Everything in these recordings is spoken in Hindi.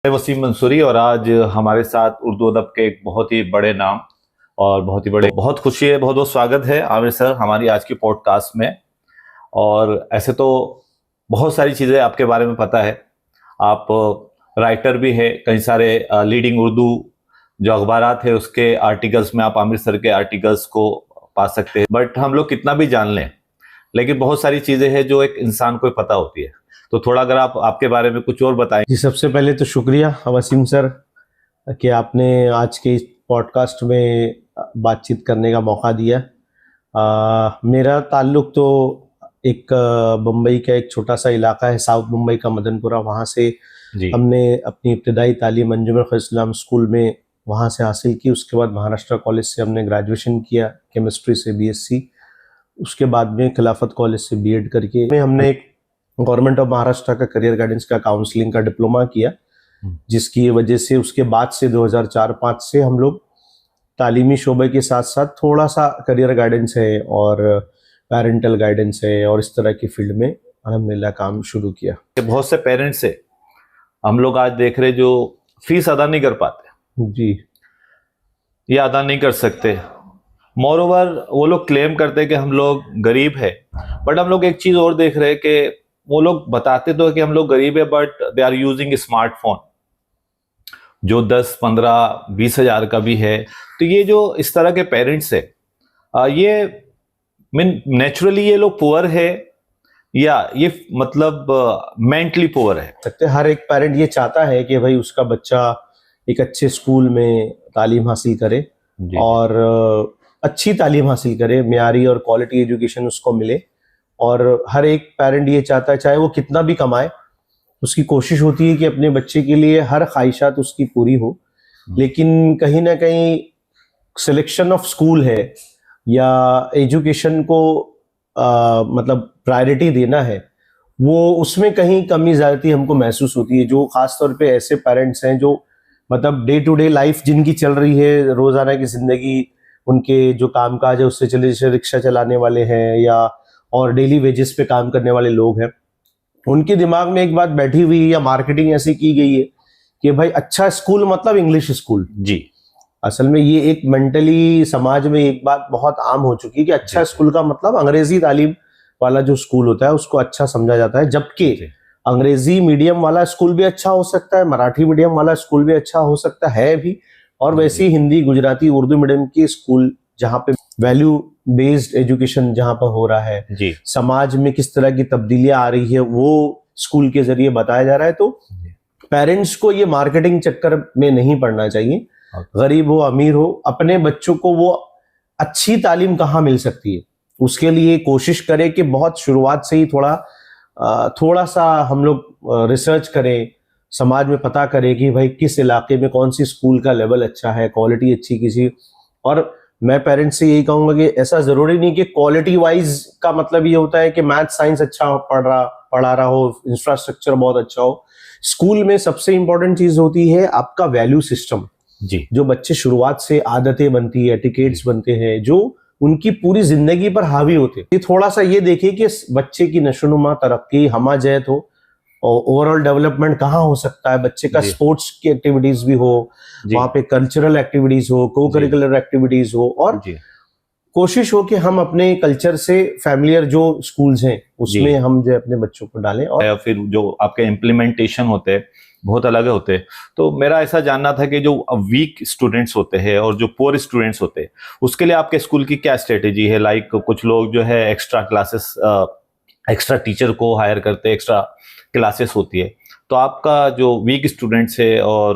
मैं वसीम मंसूरी और आज हमारे साथ उर्दू अदब के एक बहुत ही बड़े नाम और बहुत ही बड़े बहुत खुशी है, बहुत बहुत स्वागत है आमिर सर हमारी आज की पॉडकास्ट में। और ऐसे तो बहुत सारी चीज़ें आपके बारे में पता है, आप राइटर भी है, कई सारे लीडिंग उर्दू जो अखबारात है उसके आर्टिकल्स में आप आमिर सर के आर्टिकल्स को पा सकते हैं। बट हम लोग कितना भी जान लें लेकिन बहुत सारी चीज़ें हैं जो एक इंसान को पता होती है, तो थोड़ा अगर आप आपके बारे में कुछ और बताएं। जी, सबसे पहले तो शुक्रिया वसीम सर कि आपने आज के इस पॉडकास्ट में बातचीत करने का मौका दिया। मेरा ताल्लुक तो एक मुंबई का एक छोटा सा इलाका है, साउथ मुंबई का मदनपुरा, वहाँ से हमने अपनी इब्तदाई तालीम अंजुमन ख्वाहिर स्कूल में वहाँ से हासिल की। उसके बाद महाराष्ट्र कॉलेज से हमने ग्रेजुएशन किया, केमिस्ट्री से बीएससी। उसके बाद में खिलाफत कॉलेज से बीएड करके हमने एक गवर्नमेंट ऑफ महाराष्ट्र का करियर गाइडेंस का काउंसलिंग का डिप्लोमा किया, जिसकी वजह से उसके बाद से 2004-05 से हम लोग तालीमी शोबे के साथ साथ थोड़ा सा करियर गाइडेंस है और पेरेंटल गाइडेंस है और इस तरह की फील्ड में अल्हम्दुलिल्लाह काम शुरू किया। बहुत से पेरेंट्स है हम लोग आज देख रहे जो फीस अदा नहीं कर पाते जी, ये अदा नहीं कर सकते। मोर ओवर वो लोग क्लेम करते हैं कि हम लोग गरीब है, बट हम लोग एक चीज और देख रहे हैं कि वो लोग बताते तो है कि हम लोग गरीब है, but they are using smartphone जो 10, 15, 20 हजार का भी है। तो ये जो इस तरह के पेरेंट्स है ये मीन नेचुरली ये लोग पुअर है या ये मतलब मेंटली पुअर है? सकते हर एक पेरेंट ये चाहता है कि भाई उसका बच्चा एक अच्छे स्कूल में तालीम हासिल करे और अच्छी तालीम हासिल करे, मियारी और क्वालिटी एजुकेशन उसको मिले। और हर एक पेरेंट ये चाहता है, चाहे वो कितना भी कमाए, उसकी कोशिश होती है कि अपने बच्चे के लिए हर ख्वाहिशात उसकी पूरी हो। लेकिन कहीं ना कहीं सिलेक्शन ऑफ स्कूल है या एजुकेशन को मतलब प्रायोरिटी देना है, वो उसमें कहीं कमी ज़्यादती हमको महसूस होती है। जो खास तौर पे ऐसे पेरेंट्स हैं जो मतलब डे टू डे लाइफ जिनकी चल रही है, रोज़ाना की ज़िंदगी, उनके जो काम काज है उससे चले, जैसे रिक्शा चलाने वाले हैं या और डेली वेजेस पे काम करने वाले लोग हैं, उनके दिमाग में एक बात बैठी हुई है या मार्केटिंग ऐसी की गई है कि भाई अच्छा स्कूल मतलब इंग्लिश स्कूल। जी, असल में ये एक मेंटली समाज में एक बात बहुत आम हो चुकी है कि अच्छा स्कूल का मतलब अंग्रेजी तालीम वाला जो स्कूल होता है उसको अच्छा समझा जाता है, जबकि अंग्रेजी मीडियम वाला स्कूल भी अच्छा हो सकता है, मराठी मीडियम वाला स्कूल भी अच्छा हो सकता है भी, और वैसे ही हिंदी, गुजराती, उर्दू मीडियम के स्कूल जहाँ पे वैल्यू बेस्ड एजुकेशन जहाँ पर हो रहा है, जी, समाज में किस तरह की तब्दीलियां आ रही है वो स्कूल के जरिए बताया जा रहा है। तो पेरेंट्स को ये मार्केटिंग चक्कर में नहीं पड़ना चाहिए। गरीब हो अमीर हो, अपने बच्चों को वो अच्छी तालीम कहाँ मिल सकती है उसके लिए कोशिश करें कि बहुत शुरुआत से ही थोड़ा सा हम लोग रिसर्च करें, समाज में पता करें कि भाई किस इलाके में कौन सी स्कूल का लेवल अच्छा है, क्वालिटी अच्छी किसी। और मैं पेरेंट्स से यही कहूंगा कि ऐसा जरूरी नहीं कि क्वालिटी वाइज का मतलब ये होता है कि मैथ साइंस अच्छा पढ़ा रहा हो, इंफ्रास्ट्रक्चर बहुत अच्छा हो। स्कूल में सबसे इंपॉर्टेंट चीज होती है आपका वैल्यू सिस्टम, जी, जो बच्चे शुरुआत से आदतें बनती है, एटिकेट्स बनते हैं, जो उनकी पूरी जिंदगी पर हावी होते हैं। ये थोड़ा सा ये देखिए कि बच्चे की नशोनुमा, तरक्की, हमाजहत हो और ओवरऑल डेवलपमेंट कहाँ हो सकता है, बच्चे का स्पोर्ट्स की एक्टिविटीज भी हो, वहाँ पे कल्चरल एक्टिविटीज हो, को करिकुलर एक्टिविटीज हो, और कोशिश हो कि हम अपने कल्चर से फैमिलियर जो स्कूल्स हैं उसमें हम जो अपने बच्चों को डालें। और फिर जो आपके इम्प्लीमेंटेशन होते हैं बहुत अलग होते हैं। तो मेरा ऐसा जानना था कि जो वीक स्टूडेंट्स होते हैं और जो पुअर स्टूडेंट्स होते हैं उसके लिए आपके स्कूल की क्या स्ट्रेटेजी है? लाइक कुछ लोग जो है एक्स्ट्रा क्लासेस, एक्स्ट्रा टीचर को हायर करते हैं, एक्स्ट्रा क्लासेस होती है, तो आपका जो वीक स्टूडेंट्स है और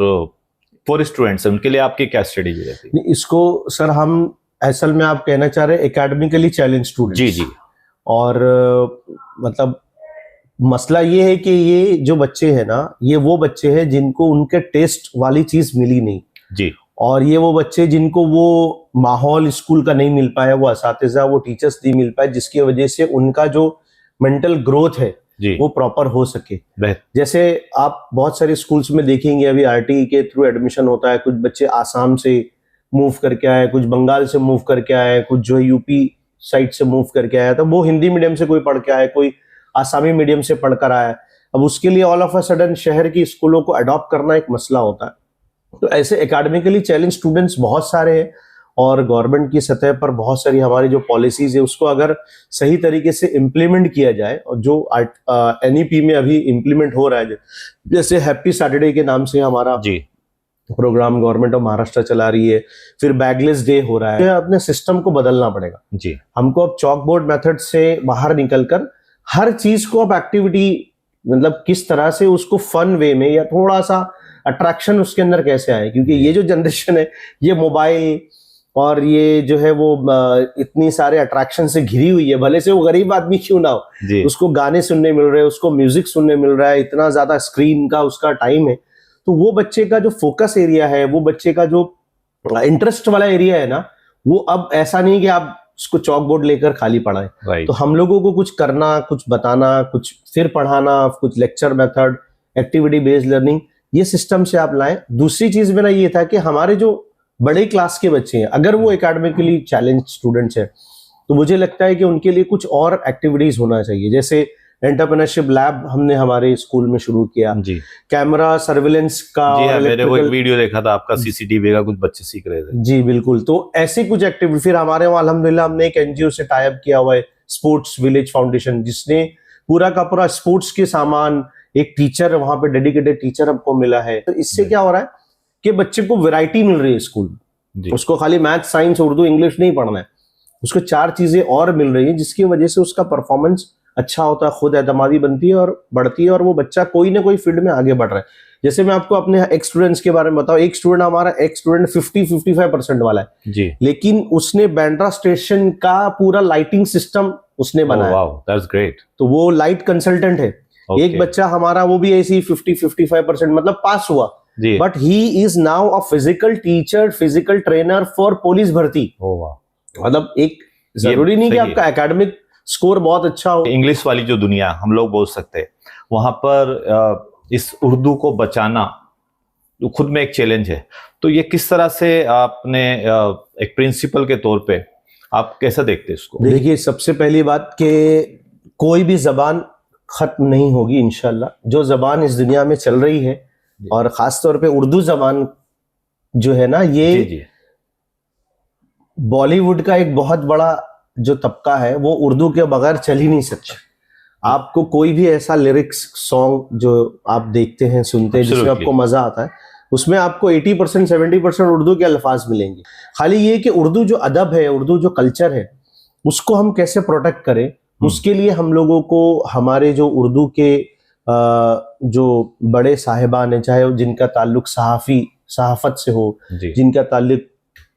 पुअर स्टूडेंट्स है उनके लिए आपकी क्या स्ट्रेटेजी रहती है? इसको सर हम असल में आप कहना चाह रहे हैं एकेडमिकली चैलेंज स्टूडेंट्स। जी जी। और मतलब मसला ये है कि ये जो बच्चे हैं ना, ये वो बच्चे हैं जिनको उनके टेस्ट वाली चीज मिली नहीं जी, और ये वो बच्चे जिनको वो माहौल स्कूल का नहीं मिल पाया, वो असातिज़ा, वो टीचर्स नहीं मिल पाए, जिसकी वजह से उनका जो मेंटल ग्रोथ है वो प्रॉपर हो सके। जैसे आप बहुत सारे स्कूल्स में देखेंगे अभी आरटीई के थ्रू एडमिशन होता है, कुछ बच्चे आसाम से मूव करके आए, कुछ बंगाल से मूव करके आए, कुछ जो यूपी साइड से मूव करके आया, तो वो हिंदी मीडियम से कोई पढ़ के आए, कोई आसामी मीडियम से पढ़कर आया। अब उसके लिए ऑल ऑफ अ सडन शहर की स्कूलों को अडॉप्ट करना एक मसला होता है। तो ऐसे एकेडमिकली चैलेंज स्टूडेंट्स बहुत सारे हैं और गवर्नमेंट की सतह पर बहुत सारी हमारी जो पॉलिसीज है उसको अगर सही तरीके से इम्प्लीमेंट किया जाए, और जो NEP में अभी इम्प्लीमेंट हो रहा है, जैसे हैप्पी सैटरडे के नाम से हमारा जी प्रोग्राम गवर्नमेंट ऑफ महाराष्ट्र चला रही है, फिर बैगलेस डे हो रहा है, अपने सिस्टम को बदलना पड़ेगा जी। हमको। अब चॉक बोर्ड मेथड से बाहर निकलकर हर चीज को अब एक्टिविटी, मतलब किस तरह से उसको फन वे में या थोड़ा सा अट्रैक्शन उसके अंदर कैसे आए, क्योंकि ये जो जनरेशन है ये मोबाइल और ये जो है वो इतनी सारे अट्रैक्शन से घिरी हुई है, भले से वो गरीब आदमी क्यों ना हो, उसको गाने सुनने मिल रहे हैं, उसको म्यूजिक सुनने मिल रहा है, इतना ज्यादा स्क्रीन का उसका टाइम है। तो वो बच्चे का जो फोकस एरिया है, वो बच्चे का जो इंटरेस्ट वाला एरिया है ना, वो अब ऐसा नहीं कि आप उसको चॉक बोर्ड लेकर खाली पढ़ाएं। तो हम लोगों को कुछ करना, कुछ बताना, कुछ फिर पढ़ाना, कुछ lecture method, activity based learning, ये सिस्टम से आप लाएं। दूसरी चीज मेरा ये था कि हमारे जो बड़े क्लास के बच्चे हैं, अगर वो एकेडमिकली चैलेंज स्टूडेंट्स हैं, तो मुझे लगता है कि उनके लिए कुछ और एक्टिविटीज होना चाहिए। जैसे एंटरप्रेन्योरशिप लैब हमने हमारे स्कूल में शुरू किया जी। कैमरा सर्विलेंस का जी हाँ, मैंने वो एक वीडियो देखा था आपका, CCTV का कुछ बच्चे सीख रहे थे जी बिल्कुल। तो ऐसी कुछ एक्टिविटी, फिर हमारे वहाँ अल्हम्दुलिल्लाह हमने एक NGO से टाई अप किया हुआ है, स्पोर्ट्स विलेज फाउंडेशन, जिसने पूरा का पूरा स्पोर्ट्स के सामान, एक टीचर वहां पे डेडिकेटेड टीचर हमको मिला है। तो इससे क्या हो रहा है कि बच्चे को वैरायटी मिल रही है स्कूल, उसको खाली मैथ, साइंस, उर्दू, इंग्लिश नहीं पढ़ना है, उसको 4 चीजें और मिल रही है, जिसकी वजह से उसका परफॉर्मेंस अच्छा होता है, खुद एतमादी बनती है और बढ़ती है, और वो बच्चा कोई ना कोई फील्ड में आगे बढ़ रहा है। जैसे मैं आपको अपने एक स्टूडेंट्स के बारे में बताऊं, एक स्टूडेंट 50-55% वाला है जी, लेकिन उसने बैंड्रा स्टेशन का पूरा लाइटिंग सिस्टम उसने बनाया। Wow, that's great. तो वो लाइट कंसल्टेंट है। एक बच्चा हमारा वो भी ऐसी 50-55% मतलब पास हुआ, but he is now a physical teacher, physical trainer for police भर्ती। मतलब एक जरूरी नहीं कि आपका एकेडमिक स्कोर बहुत अच्छा हो। इंग्लिश वाली जो दुनिया हम लोग बोल सकते हैं, वहां पर इस उर्दू को बचाना तो खुद में एक चैलेंज है। तो ये किस तरह से आपने एक प्रिंसिपल के तौर पे आप कैसा देखते हैं इसको? देखिए, सबसे पहली बात कि कोई भी जबान खत्म नहीं होगी इंशाल्लाह। जो जबान इस दुनिया में चल रही है, और खास तौर पे उर्दू जबान जो है ना, ये बॉलीवुड का एक बहुत बड़ा जो तबका है, वो उर्दू के बगैर चल ही नहीं सकता। आपको कोई भी ऐसा लिरिक्स सॉन्ग जो आप देखते हैं, सुनते हैं, जिसमें आपको मजा आता है, उसमें आपको 80% 70% उर्दू के अल्फाज मिलेंगे। खाली ये कि उर्दू जो अदब है, उर्दू जो कल्चर है, उसको हम कैसे प्रोटेक्ट करें, उसके लिए हम लोगों को हमारे जो उर्दू के जो बड़े साहिबान हैं, चाहे जिनका ताल्लुक सहाफत से हो, जिनका ताल्लुक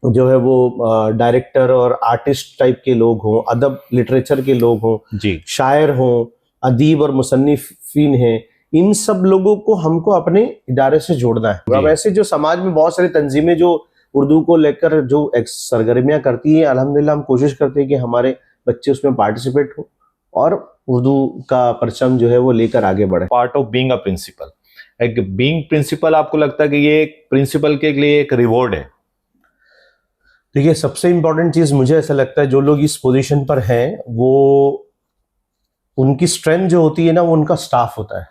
जो है वो डायरेक्टर और आर्टिस्ट टाइप के लोग हों, अदब लिटरेचर के लोग हों, शायर हों, अदीब और मुसन्निफीन हैं, इन सब लोगों को हमको अपने इदारे से जोड़ना है। वैसे जो समाज में बहुत सारी तंजीमें जो उर्दू को लेकर जो सरगर्मियां करती है, अल्हम्दुलिल्लाह हम कोशिश करते हैं कि हमारे बच्चे उसमें पार्टिसिपेट हो और उर्दू का परचम जो है वो लेकर आगे बढ़े। Part of being a principal, एक बीइंग प्रिंसिपल, आपको लगता है कि ये एक प्रिंसिपल के लिए एक रिवॉर्ड है? देखिए, सबसे इंपॉर्टेंट चीज मुझे ऐसा लगता है, जो लोग इस पोजीशन पर हैं, वो उनकी स्ट्रेंथ जो होती है ना, वो उनका स्टाफ होता है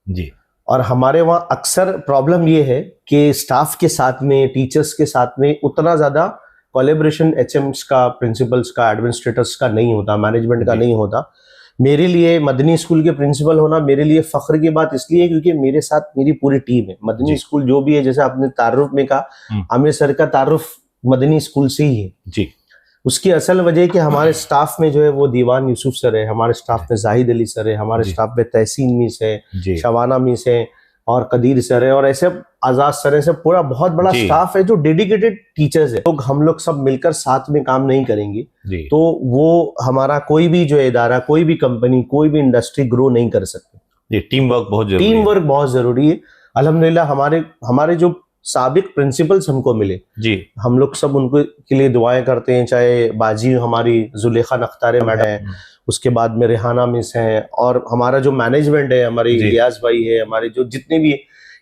जी। और हमारे वहाँ अक्सर प्रॉब्लम ये है कि स्टाफ के साथ में, टीचर्स के साथ में उतना ज्यादा कोलैबोरेशन HMs का, प्रिंसिपल्स का, एडमिनिस्ट्रेटर्स का नहीं होता, मैनेजमेंट का नहीं होता। मेरे लिए मदनी स्कूल के प्रिंसिपल होना मेरे लिए फख्र की बात इसलिए है क्योंकि मेरे साथ मेरी पूरी टीम है। मदनी स्कूल जो भी है, जैसे आपने तारुफ में कहा, आमिर सर का तारुफ मदनी स्कूल से ही है जी। उसकी असल वजह कि हमारे स्टाफ में जो है वो दीवान यूसुफ सर है, हमारे स्टाफ में जाहिद अली सर है, हमारे स्टाफ में तहसीन मिस है, शबाना मिस है और कदीर सर है, और ऐसे आजाद सर है। सब पूरा बहुत बड़ा स्टाफ है जो डेडिकेटेड टीचर्स है। लोग हम लोग सब मिलकर साथ में काम नहीं करेंगे तो वो हमारा कोई भी जो इदारा, कोई भी कंपनी, कोई भी इंडस्ट्री ग्रो नहीं कर सकती। टीम वर्क बहुत जरूरी है। टीम वर्क बहुत जरूरी है। अल्हम्दुलिल्लाह हमारे जो साबिक प्रिंसिपल्स हमको मिले जी, हम लोग सब उनको के लिए दुआएं करते हैं। चाहे बाजी हमारी जुलेखा नख्तारे मैडम है, उसके बाद में रेहाना मिस हैं, और हमारा जो मैनेजमेंट है, हमारी रियाज भाई है, हमारे जो जितने भी,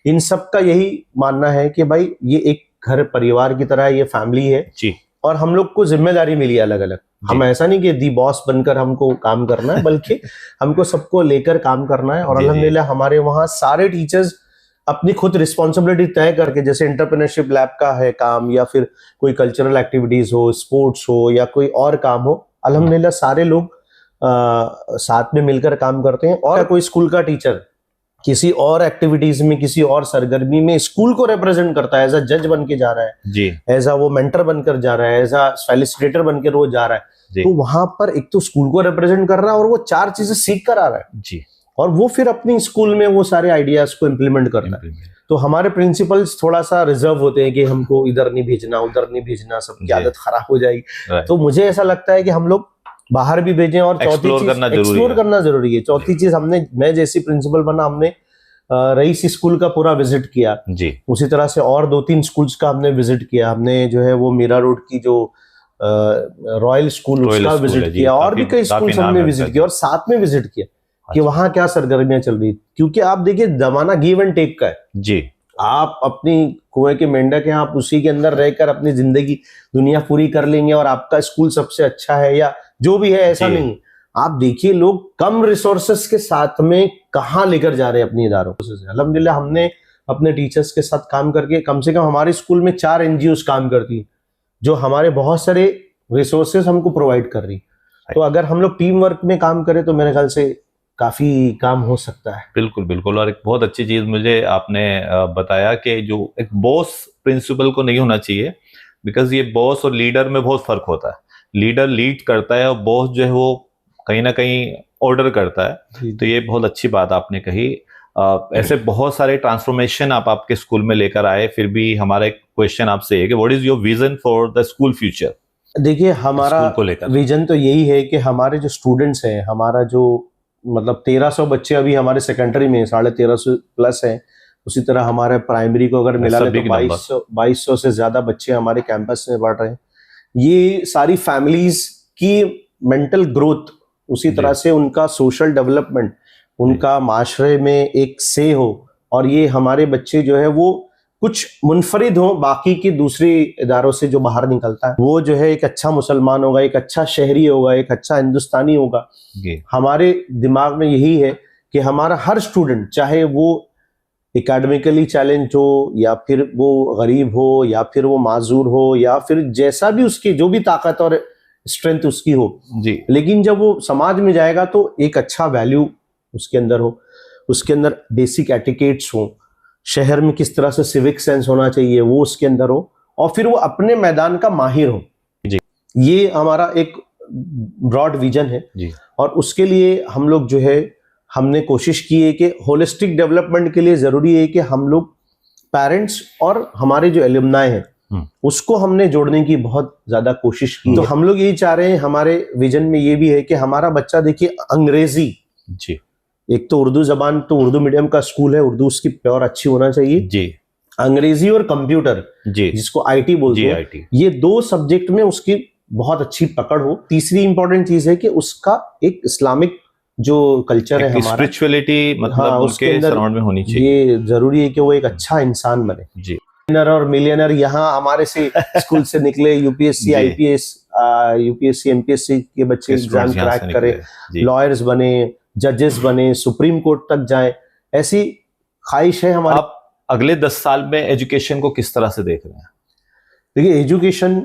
इन सब का यही मानना है कि भाई ये एक घर परिवार की तरह ये फैमिली है जी, और हम लोग को जिम्मेदारी मिली अलग अलग। हम ऐसा नहीं कि दी बॉस बनकर हमको काम करना है, बल्कि हमको सबको लेकर काम करना है। और अल्हम्दुलिल्लाह हमारे वहाँ सारे टीचर्स अपनी खुद रिस्पॉन्सिबिलिटी तय करके, जैसे एंटरप्रेन्योरशिप लैब का है काम, या फिर कोई कल्चरल एक्टिविटीज हो, स्पोर्ट्स हो, या कोई और काम हो, अल्हम्दुलिल्लाह सारे लोग साथ में मिलकर काम करते हैं। और कोई स्कूल का टीचर किसी और एक्टिविटीज में, किसी और सरगर्मी में स्कूल को रिप्रेजेंट करता है, एज अ जज बन के जा रहा है जी, एज अ वो मेंटर बनकर जा रहा है, एज अ फैसिलिटेटर बनकर वो जा रहा है, तो वहां पर एक तो स्कूल को रिप्रेजेंट कर रहा है और वो 4 चीजें सीख कर आ रहा है जी, और वो फिर अपनी स्कूल में वो सारे आइडियाज को इम्प्लीमेंट करना है। तो हमारे प्रिंसिपल्स थोड़ा सा रिजर्व होते हैं कि हमको इधर नहीं भेजना, उधर नहीं भेजना, सबकी आदत खराब हो जाएगी। तो मुझे ऐसा लगता है कि हम लोग बाहर भी भेजें। और चौथी चीज एक्सप्लोर करना जरूरी है। चौथी चीज मैं जैसी प्रिंसिपल बना, हमने रईस स्कूल का पूरा विजिट किया जी। उसी तरह से और 2-3 स्कूल्स का हमने विजिट किया। हमने जो है वो मीरा रोड की जो रॉयल स्कूल उसका विजिट किया, और भी कई स्कूल्स हमने विजिट किया और साथ में विजिट किया कि वहां क्या सरगर्मियां चल रही। क्योंकि आप देखिए जमाना गिव एंड टेक का है जी। आप अपनी कुएं के मेंढक हैं, आप उसी के अंदर रहकर अपनी जिंदगी दुनिया पूरी कर लेंगे और आपका स्कूल सबसे अच्छा है या जो भी है, ऐसा नहीं। आप देखिए लोग कम रिसोर्सेस के साथ में कहाँ लेकर जा रहे हैं अपने इदारों से। अल्हम्दुलिल्लाह हमने अपने टीचर्स के साथ काम करके, कम से कम हमारे स्कूल में 4 NGOs काम करती हैं जो हमारे बहुत सारे रिसोर्सेस हमको प्रोवाइड कर रही। तो अगर हम लोग टीम वर्क में काम करें तो मेरे ख्याल से काफी काम हो सकता है। बिल्कुल बिल्कुल। और एक बहुत अच्छी चीज मुझे आपने बताया कि जो एक बॉस प्रिंसिपल को नहीं होना चाहिए, बिकॉज ये बॉस और लीडर में बहुत फर्क होता है। लीडर लीड करता है और बॉस जो है वो कहीं ना कहीं ऑर्डर करता है। तो ये बहुत अच्छी बात आपने कही। ऐसे बहुत सारे ट्रांसफॉर्मेशन आप आपके स्कूल में लेकर आए, फिर भी हमारा एक क्वेश्चन आपसे है कि what is your vision for the school future? देखिए हमारा विजन तो यही है कि हमारे जो स्टूडेंट्स हैं, हमारा जो मतलब 1300 बच्चे अभी हमारे सेकेंडरी में 1350 प्लस हैं, उसी तरह हमारे प्राइमरी को अगर मिला ले तो 2200 से ज्यादा बच्चे हमारे कैंपस में बढ़ रहे हैं। ये सारी फैमिलीज की मेंटल ग्रोथ, उसी तरह से उनका सोशल डेवलपमेंट, उनका माशरे में एक से हो, और ये हमारे बच्चे जो है वो कुछ मुनफरिद हो बाकी की दूसरी इदारों से जो बाहर निकलता है, वो जो है एक अच्छा मुसलमान होगा, एक अच्छा शहरी होगा, एक अच्छा हिंदुस्तानी होगा। हमारे दिमाग में यही है कि हमारा हर स्टूडेंट, चाहे वो एकेडमिकली चैलेंज हो या फिर वो गरीब हो या फिर वो माजूर हो या फिर जैसा भी उसकी जो भी ताकत और स्ट्रेंथ उसकी हो जी, लेकिन जब वो समाज में जाएगा तो एक अच्छा वैल्यू उसके अंदर हो, उसके अंदर बेसिक एटिकेट्स हो, शहर में किस तरह से सिविक सेंस होना चाहिए वो उसके अंदर हो, और फिर वो अपने मैदान का माहिर हो जी। ये हमारा एक ब्रॉड विजन है जी। और उसके लिए हम लोग जो है हमने कोशिश की है कि होलिस्टिक डेवलपमेंट के लिए जरूरी है कि हम लोग पेरेंट्स और हमारे जो एलुमनाई हैं उसको हमने जोड़ने की बहुत ज्यादा कोशिश की। तो हम लोग यही चाह रहे हैं, हमारे विजन में ये भी है कि हमारा बच्चा देखिए अंग्रेजी जी, एक तो उर्दू जबान, तो उर्दू मीडियम का स्कूल है, उर्दू उसकी प्योर अच्छी होना चाहिए जी, अंग्रेजी और कंप्यूटर जी, जिसको IT बोलते हैं, ये 2 सब्जेक्ट में उसकी बहुत अच्छी पकड़ हो। तीसरी इंपॉर्टेंट चीज है कि उसका एक इस्लामिक जो कल्चर है हमारा, स्पिरिचुअलिटी मतलब उसके सराउंड में होनी चाहिए। ये जरूरी है कि वो एक अच्छा इंसान बने जी। मिलियनर और मिलियनर यहाँ हमारे से स्कूल से निकले, UPSC IPS UPSC MPSC के बच्चे एग्जाम क्रैक करे, लॉयर्स बने, जजेस बने, सुप्रीम कोर्ट तक जाए, ऐसी ख्वाहिश है हमारी। आप अगले 10 साल में एजुकेशन को किस तरह से देख रहे हैं? देखिए एजुकेशन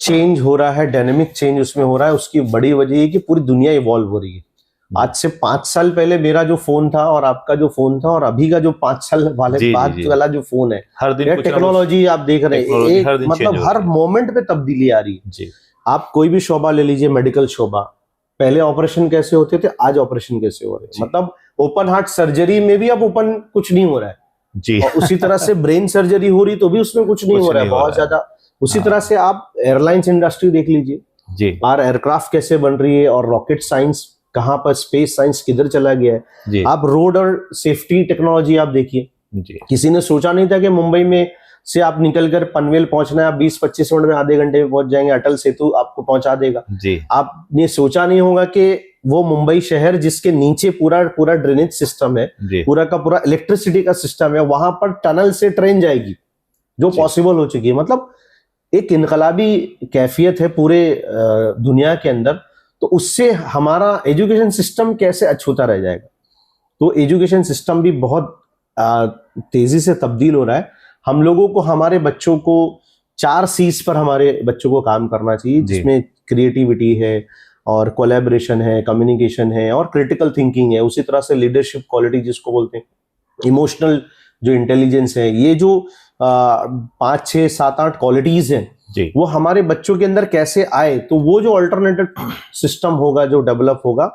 चेंज हो रहा है, डायनेमिक चेंज उसमें हो रहा है। उसकी बड़ी वजह है कि पूरी दुनिया इवॉल्व हो रही है। आज से 5 साल पहले मेरा जो फोन था और आपका जो फोन था और अभी का जो 5 साल वाले बाद वाला जो फोन है, हर दिन टेक्नोलॉजी आप देख रहे हैं, मतलब हर मोमेंट पे तब्दीली आ रही है। आप कोई भी शोबा ले लीजिए, मेडिकल शोबा, पहले ऑपरेशन कैसे होते थे, आज ऑपरेशन कैसे हो रहे हैं। मतलब ओपन हार्ट सर्जरी में भी अब ओपन कुछ नहीं हो रहा है जी। और उसी तरह से ब्रेन सर्जरी हो रही तो भी उसमें कुछ नहीं हो रहा है, बहुत ज्यादा। उसी तरह से आप एयरलाइंस इंडस्ट्री देख लीजिए जी, और एयरक्राफ्ट कैसे बन रही है, और रॉकेट साइंस कहां पर, स्पेस साइंस किधर चला गया है। आप रोड और सेफ्टी टेक्नोलॉजी आप देखिए, किसी ने सोचा नहीं था कि मुंबई में से आप निकलकर पनवेल पहुंचना है, आप 20-25 मिनट में, आधे घंटे में पहुंच जाएंगे, अटल सेतु आपको पहुंचा देगा जी। आपने सोचा नहीं होगा कि वो मुंबई शहर जिसके नीचे पूरा ड्रेनेज सिस्टम है, पूरा का पूरा इलेक्ट्रिसिटी का सिस्टम है, वहां पर टनल से ट्रेन जाएगी, जो पॉसिबल हो चुकी है। मतलब एक इनकलाबी कैफियत है पूरे दुनिया के अंदर, तो उससे हमारा एजुकेशन सिस्टम कैसे अछूता रह जाएगा। तो एजुकेशन सिस्टम भी बहुत तेजी से तब्दील हो रहा है। हम लोगों को हमारे बच्चों को 4 C's पर हमारे बच्चों को काम करना चाहिए, जिसमें क्रिएटिविटी है और कोलैबोरेशन है, कम्युनिकेशन है और क्रिटिकल थिंकिंग है। उसी तरह से लीडरशिप क्वालिटी जिसको बोलते हैं, इमोशनल जो इंटेलिजेंस है, ये जो 5, 6, 7, 8 क्वालिटीज हैं वो हमारे बच्चों के अंदर कैसे आए। तो वो जो अल्टरनेटिव सिस्टम होगा जो डेवलप होगा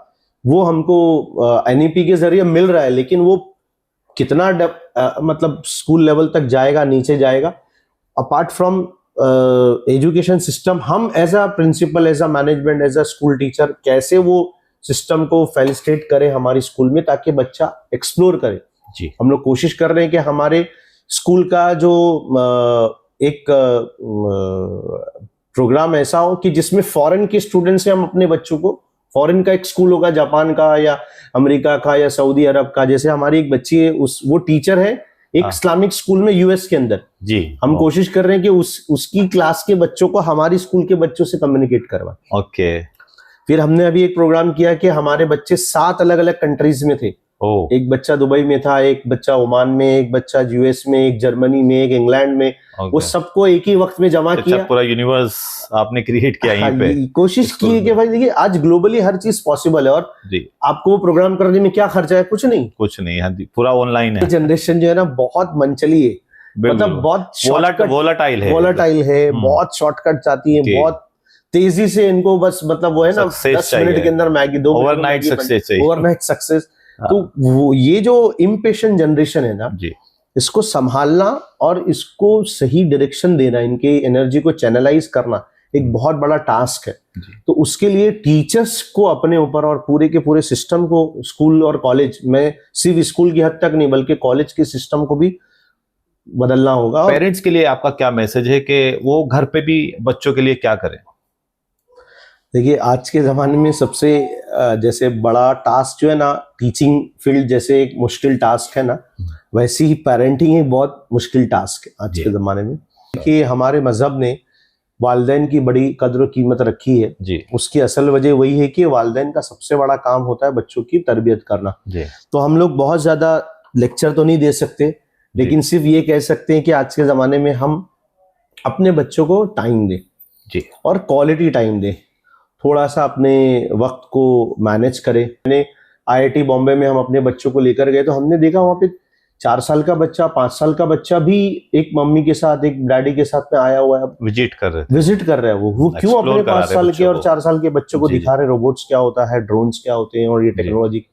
वो हमको एनईपी के जरिए मिल रहा है, लेकिन वो कितना मतलब स्कूल लेवल तक जाएगा, नीचे जाएगा। अपार्ट फ्रॉम एजुकेशन सिस्टम, हम as a principal, as a management, as a school teacher कैसे वो सिस्टम को फैसिलिटेट करें हमारी स्कूल में, ताकि बच्चा एक्सप्लोर करे। जी, हम लोग कोशिश कर रहे हैं कि हमारे स्कूल का जो एक प्रोग्राम ऐसा हो कि जिसमें फॉरेन के स्टूडेंट्स से हम अपने बच्चों को, फॉरेन का एक स्कूल होगा, जापान का या अमेरिका का या सऊदी अरब का, जैसे हमारी एक बच्ची है, वो टीचर है एक इस्लामिक स्कूल में यूएस के अंदर। जी, हम कोशिश कर रहे हैं कि उसकी क्लास के बच्चों को हमारी स्कूल के बच्चों से कम्युनिकेट करवाएं। ओके। फिर हमने अभी एक प्रोग्राम किया कि हमारे बच्चे 7 अलग अलग कंट्रीज में थे। एक बच्चा दुबई में था, एक बच्चा ओमान में, एक बच्चा यूएस में, एक जर्मनी में, एक इंग्लैंड में। वो सबको एक ही वक्त में जमा किया। पूरा यूनिवर्स आपने क्रिएट किया यहीं पे। कोशिश की है कि भाई देखिए आज ग्लोबली हर चीज पॉसिबल है, और आपको वो प्रोग्राम करने में क्या खर्चा है? कुछ नहीं, पूरा ऑनलाइन है। जनरेशन जो है ना बहुत मनचली है, मतलब बहुत वोलाटाइल है, बहुत शॉर्टकट चाहती है, बहुत तेजी से इनको बस मतलब वो है ना 10 मिनट के अंदर मैगी, 2 ओवरनाइट सक्सेस। तो वो ये जो इम्पेशेंट जनरेशन है ना, इसको संभालना और इसको सही डायरेक्शन देना, इनके एनर्जी को चैनलाइज करना एक बहुत बड़ा टास्क है। तो उसके लिए टीचर्स को अपने ऊपर और पूरे के पूरे सिस्टम को, स्कूल और कॉलेज में, सिर्फ स्कूल की हद तक नहीं बल्कि कॉलेज के सिस्टम को भी बदलना होगा। पेरेंट्स के लिए आपका क्या मैसेज है कि वो घर पे भी बच्चों के लिए क्या करें? देखिए आज के ज़माने में सबसे जैसे बड़ा टास्क जो है ना, टीचिंग फील्ड जैसे एक मुश्किल टास्क है ना, वैसे ही पेरेंटिंग एक बहुत मुश्किल टास्क है आज के ज़माने में। कि हमारे मज़हब ने वालिदैन की बड़ी कद्र कीमत रखी है जी। उसकी असल वजह वही है कि वालिदैन का सबसे बड़ा काम होता है बच्चों की तरबियत करना जी। तो हम लोग बहुत ज़्यादा लेक्चर तो नहीं दे सकते, लेकिन सिर्फ ये कह सकते हैं कि आज के ज़माने में हम अपने बच्चों को टाइम दें जी, और क्वालिटी टाइम दें। थोड़ा सा अपने वक्त को मैनेज करें। मैंने IIT बॉम्बे में हम अपने बच्चों को लेकर गए तो हमने देखा वहाँ पे 4 साल का बच्चा, 5 साल का बच्चा भी एक मम्मी के साथ, एक डैडी के साथ में आया हुआ है, विजिट कर रहे हैं। वो क्यों अपने 5 साल के और 4 साल के बच्चों को दिखा रहे रोबोट्स क्या होता है, ड्रोन्स क्या होते हैं और ये टेक्नोलॉजी।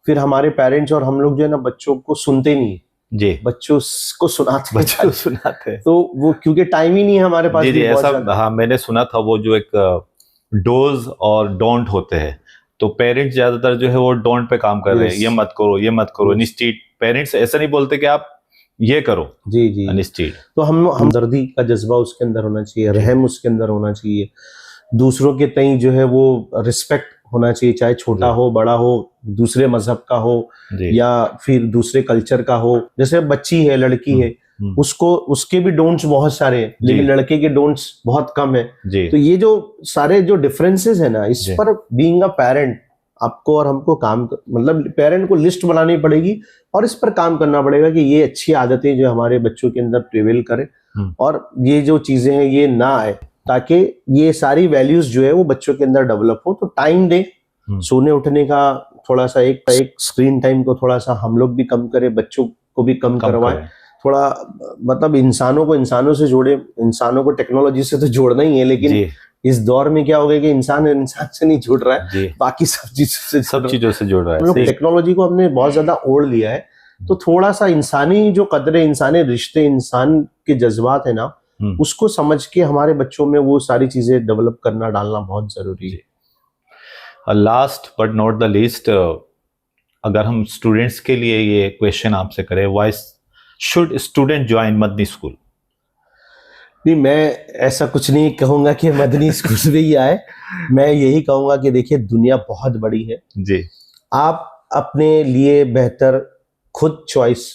फिर हमारे पेरेंट्स और हम लोग जो है ना बच्चों को सुनते नहीं जी, बच्चों को सुनाते तो वो क्योंकि टाइम ही नहीं है हमारे पास। ऐसा मैंने सुना था, वो जो एक डोज और डोंट होते हैं, तो पेरेंट्स ज्यादातर जो है वो डोंट पे काम कर रहे हैं, ये मत करो इंस्टीट। पेरेंट्स ऐसा नहीं बोलते कि आप ये करो जी इंस्टीट। तो हम हमदर्दी का जज्बा उसके अंदर होना चाहिए, रहम उसके अंदर होना चाहिए, दूसरों के तई जो है वो रिस्पेक्ट होना चाहिए, चाहे छोटा हो बड़ा हो, दूसरे मजहब का हो या फिर दूसरे कल्चर का हो। जैसे बच्ची है, लड़की है, उसके भी डोंट्स बहुत सारे हैं, लेकिन लड़के के डोंट्स बहुत कम है। तो ये जो सारे जो डिफरेंसेस है ना, इस पर बीइंग अ पेरेंट आपको और हमको मतलब पेरेंट को लिस्ट बनानी पड़ेगी और इस पर काम करना पड़ेगा कि ये अच्छी आदतें जो हमारे बच्चों के अंदर प्रिवेल करें और ये जो चीजें हैं ये ना आए, ताकि ये सारी वैल्यूज जो है वो बच्चों के अंदर डेवलप हो। तो टाइम दे, सोने उठने का थोड़ा सा एक स्क्रीन टाइम को थोड़ा सा हम लोग भी कम करें, बच्चों को भी कम करवाएं। थोड़ा मतलब इंसानों को इंसानों से जोड़े, इंसानों को टेक्नोलॉजी से तो जोड़ना ही है, लेकिन इस दौर में क्या हो गया कि इंसान से नहीं जुड़ रहा है, बाकी सब चीजों से जुड़ रहा है। हम लोग टेक्नोलॉजी को हमने बहुत ज्यादा ओढ़ लिया है, तो थोड़ा सा इंसानी जो कदरें, इंसानी रिश्ते, इंसान के जज्बात है ना, उसको समझ के हमारे बच्चों में वो सारी चीजें डेवलप करना, डालना बहुत जरूरी है। Last but not the least, अगर हम स्टूडेंट्स के लिए ये क्वेश्चन आपसे करें, why should student join Madni school? नहीं, मैं ऐसा कुछ नहीं कहूंगा कि मदनी स्कूल में ही आए। मैं यही कहूंगा कि देखिए दुनिया बहुत बड़ी है जी, आप अपने लिए बेहतर खुद चॉइस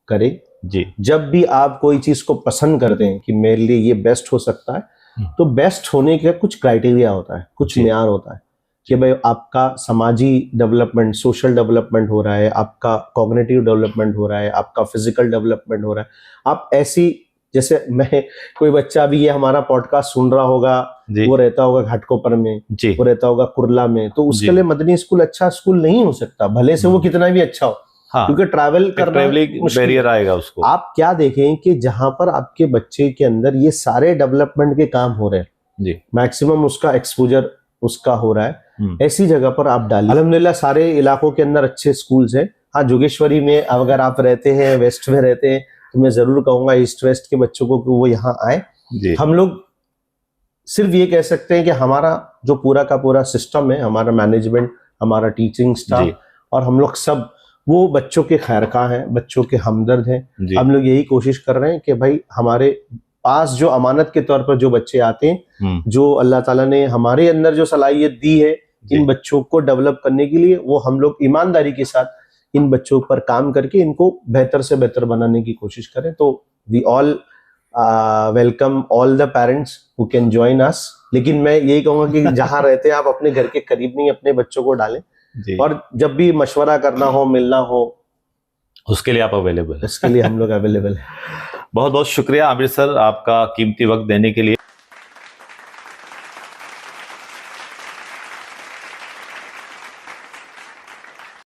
करें जी जब भी आप कोई चीज को पसंद करते हैं कि मेरे लिए ये बेस्ट हो सकता है, तो बेस्ट होने का कुछ क्राइटेरिया होता है, कुछ मेयार होता है कि भाई आपका समाजी डेवलपमेंट, सोशल डेवलपमेंट हो रहा है, आपका कॉग्निटिव डेवलपमेंट हो रहा है, आपका फिजिकल डेवलपमेंट हो रहा है। आप ऐसी, जैसे मैं, कोई बच्चा भी ये हमारा पॉडकास्ट सुन रहा होगा, वो रहता होगा घाटकोपर में, वो रहता होगा कुर्ला में, तो उसके लिए मदनी स्कूल अच्छा स्कूल नहीं हो सकता, भले से वो कितना भी अच्छा हो। हाँ, क्योंकि ट्रैवल करना बैरियर आएगा उसको। आप क्या देखें कि जहां पर आपके बच्चे के अंदर ये सारे डेवलपमेंट के काम हो रहे हैं जी, मैक्सिमम उसका एक्सपोजर उसका हो रहा है, ऐसी जगह पर आप डालिए। अल्हम्दुलिल्लाह सारे इलाकों के अंदर अच्छे स्कूल्स हैं। हाँ, जोगेश्वरी में अगर आप रहते हैं, वेस्ट में रहते हैं, तो मैं जरूर कहूंगा ईस्ट वेस्ट के बच्चों को कि वो यहाँ आए। हम लोग सिर्फ ये कह सकते हैं कि हमारा जो पूरा का पूरा सिस्टम है, हमारा मैनेजमेंट, हमारा टीचिंग स्टाफ और हम लोग सब वो बच्चों के खैरखा हैं, बच्चों के हमदर्द हैं। हम लोग यही कोशिश कर रहे हैं कि भाई हमारे पास जो अमानत के तौर पर जो बच्चे आते हैं, जो अल्लाह ताला ने हमारे अंदर जो सलाहियत दी है इन बच्चों को डेवलप करने के लिए, वो हम लोग ईमानदारी के साथ इन बच्चों पर काम करके इनको बेहतर से बेहतर बनाने की कोशिश करें। तो we all welcome all the parents who can join us. लेकिन मैं यही कहूंगा कि जहां रहते हैं आप अपने घर के करीब नहीं अपने बच्चों को डालें, और जब भी मशवरा करना हो, मिलना हो, उसके लिए आप अवेलेबल, इसके लिए हम लोग अवेलेबल है। बहुत बहुत शुक्रिया आमिर सर आपका कीमती वक्त देने के लिए।